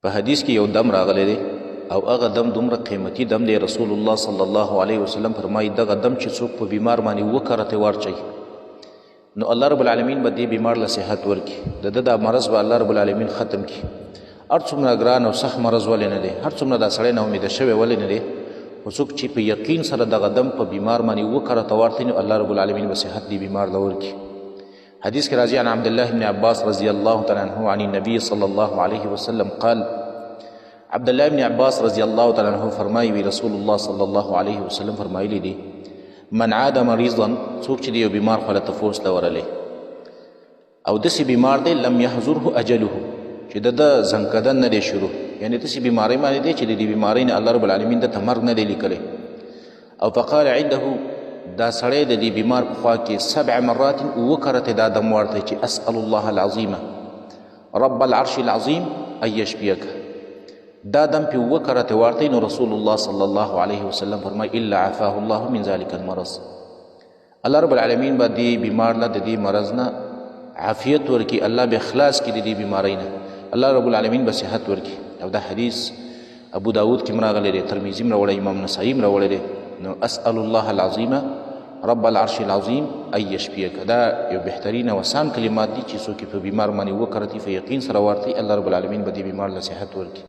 په حدیث کې یو دم راغلی دی او هغه دم دومره قیمتي دم دی. رسول الله صلی الله علیه وسلم فرمایي دغه دم چې څوک په بیمار باندې وکرته ورچي نو الله رب العالمین به دې بیمار له صحت ورکړي، د ده دا مرض به الله رب العالمین ختم کړي. هر څومره ګران او سخت مرض ولې نه دی، هر څومره دا سړی نا امیده شوی ولې نه دی، خو څوک چې په یقین سره دغه دم په بیمار باندې وکرته ورتي نو الله رب العالمین به صحت دې بیمار له ورکړي. حدیث کې راځي عن عبد الله بن عباس رضی الله تعالی عنه عن النبي صلی الله علیه وسلم قال، عبد الله بن عباس رضی الله تعالی عنه فرمایي وی رسول الله صلی الله علیه وسلم فرمایلی دي من عاد مریضا، څوک چې یو بیمار خو له تفوس ته ورلی او داسې بیمار دی لم یحضره اجله، چې د ده زنکدن نه دی شروع، یعنی داسې بیمارۍ باندې دی چې د دې بیمارۍ نه الله رب العالمین دته مرګ نه دی لیکلی. او فقال عنده، دا سړی د دې بیمار په خوا کې 7 مرات وکرته دا دم ورته چې اسأل الله العظیم رب العرش العظیم ان یشفیک، دا دم پې وکرته ورته نو رسول الله صلی الله علیه وسلم فرمایي الا عفاه الله من ذلك المرض، الله رب العالمین به دې بیمار له د دې مرض نه عافیت ورکړي، الله به خلاص کړي د دې بیمارۍ نه، الله رب العالمین به صحت ورکړي. او دا حدیث ابو داود کې راغلی دی، ترمذي هم راوړی، امام نسائی هم راوړی دی. نو اسأل الله العظیم رب العرش العظیم ان یشفیک، دا یو بهترین او آسان کلمات دي چې څوک په بیمار باندې وکرتي په یقین سره ورتي الله رب العالمین به دې بیمار له صحت ورکړي.